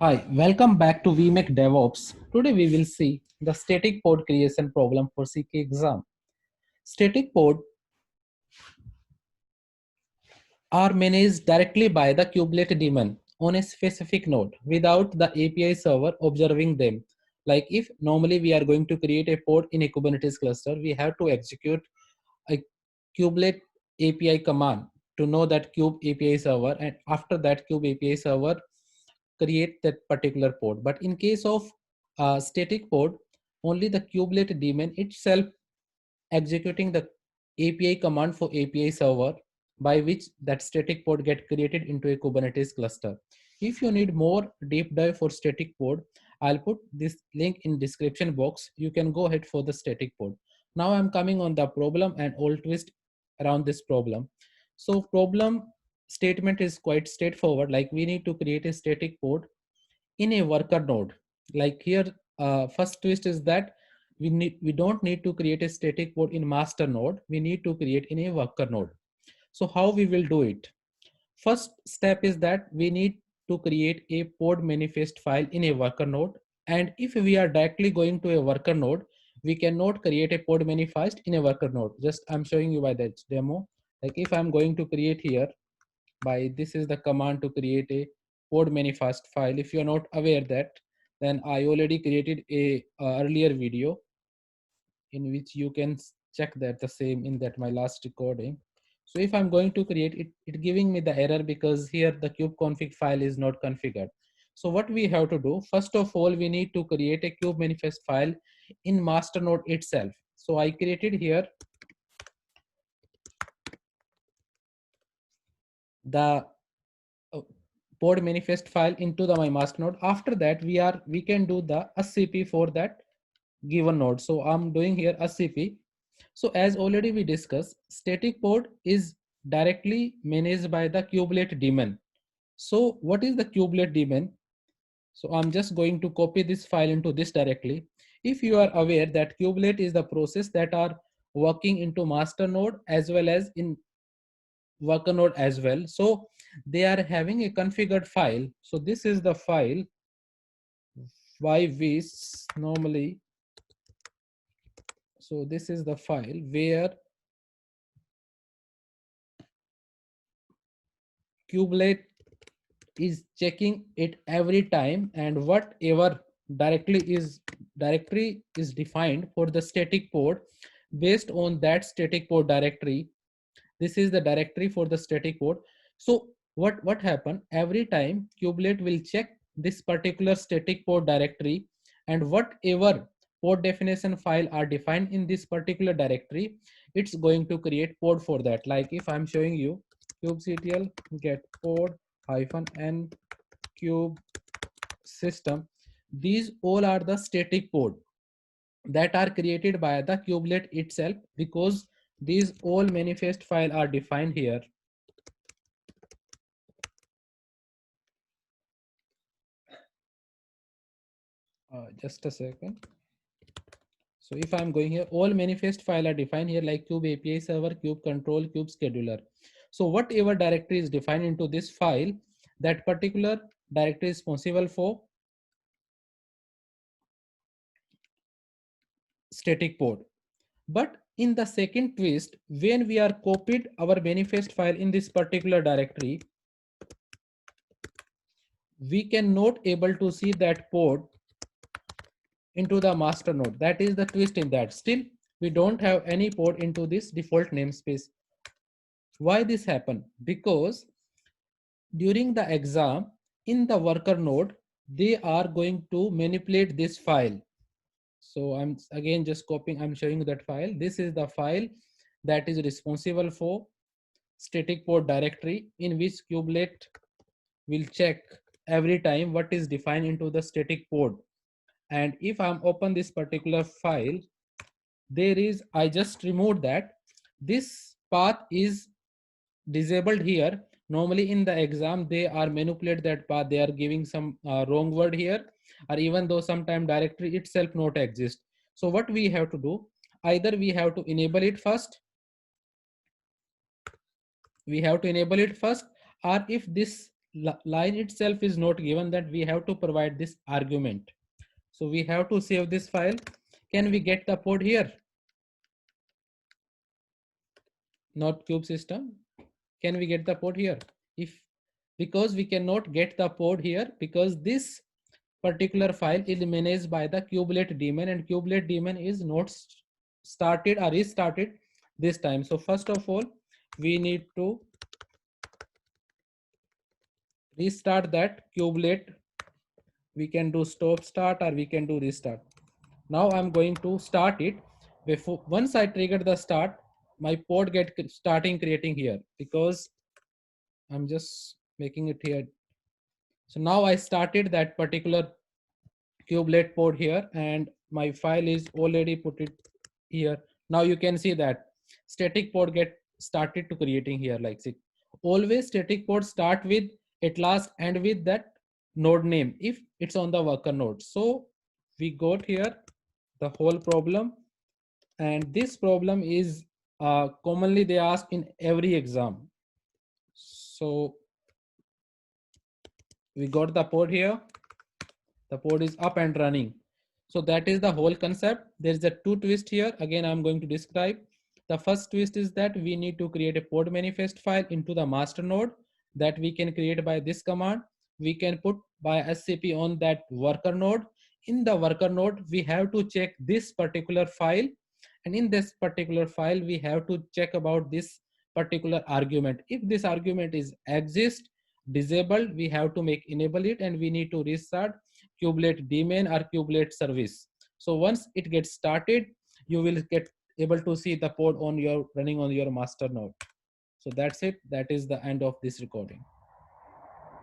Hi, welcome back to We Make DevOps. Today we will see the static pod creation problem for CK exam. Static pod are managed directly by the kubelet daemon on a specific node without the API server observing them. Like if normally we are going to create a pod in a Kubernetes cluster, we have to execute a kubelet API command to know that kube API server, and after that kube API server create that particular pod. But in case of static pod, only the kubelet daemon itself executing the API command for API server by which that static pod get created into a Kubernetes cluster. If you need more deep dive for static pod, I'll put this link in description box. You can go ahead for the static pod. Now I'm coming on the problem and all twist around this problem. So problem statement is quite straightforward. Like we need to create a static pod in a worker node. Like here, first twist is that we don't need to create a static pod in master node. We need to create in a worker node. So how we will do it? First step is that we need to create a pod manifest file in a worker node. And if we are directly going to a worker node, we cannot create a pod manifest in a worker node. Just I'm showing you by that demo. Like if I'm going to create here by this is the command to create a pod manifest file. If you're not aware that, then I already created a earlier video in which you can check that the same in that my last recording. So if I'm going to create it, it giving me the error because here the kubeconfig file is not configured. So what we have to do, first of all, we need to create a kube manifest file in master node itself. So I created here the pod manifest file into the my master node. After that, we can do the scp for that given node. So I'm doing here scp. So as already we discussed, static pod is directly managed by the kubelet daemon. So what is the kubelet daemon? So I'm just going to copy this file into this directly. If you are aware that kubelet is the process that are working into master node as well as in worker node as well. So they are having a configured file. So this is the file by which normally, so this is the file where kubelet is checking it every time, and whatever directory is defined for the static pod, based on that static pod directory, this is the directory for the static pod. So what happened, every time kubelet will check this particular static pod directory, and whatever pod definition file are defined in this particular directory, it's going to create pod for that. Like if I'm showing you kubectl get pod hyphen n cube system, these all are the static pod that are created by the kubelet itself, because these all manifest file are defined here. Just a second. So if I'm going here, all manifest file are defined here like kube API server, kube control, kube scheduler. So whatever directory is defined into this file, that particular directory is responsible for static pod. But in the second twist, when we are copied our manifest file in this particular directory, we cannot able to see that pod into the master node. That is the twist in that. Still, we don't have any pod into this default namespace. Why this happen? Because during the exam in the worker node, they are going to manipulate this file. So I'm again just copying, I'm showing you that file. This is the file that is responsible for static pod directory, in which kubelet will check every time what is defined into the static pod. And if I'm open this particular file, there is, I just removed that. This path is disabled here. Normally in the exam, they are manipulate that path. They are giving some wrong word here, or even though sometime directory itself not exist. So what we have to do, either we have to enable it first, or if this line itself is not given, that we have to provide this argument. So we have to save this file. Can we get the pod here? Not cube system. Can we get the pod here? If, because we cannot get the pod here because this particular file is managed by the kubelet daemon, and kubelet daemon is not started or restarted this time. So first of all, we need to restart that kubelet. We can do stop start or we can do restart. Now I'm going to start it. Before, once I trigger the start, my pod get starting creating here, because I'm just making it here. So now I started that particular kubelet pod here, and my file is already put it here. Now you can see that static pod get started to creating here, like see, always static pod start with at last and with that node name if it's on the worker node. So we got here the whole problem, and this problem is commonly they ask in every exam. So we got the pod here, the pod is up and running. So that is the whole concept. There's a two twist here. Again, I'm going to describe. The first twist is that we need to create a pod manifest file into the master node that we can create by this command. We can put by SCP on that worker node. In the worker node, we have to check this particular file. And in this particular file, we have to check about this particular argument. If this argument is exist, disabled, we have to make enable it, and we need to restart kubelet daemon or kubelet service. So once it gets started, you will get able to see the pod on your running on your master node. So that's it. That is the end of this recording.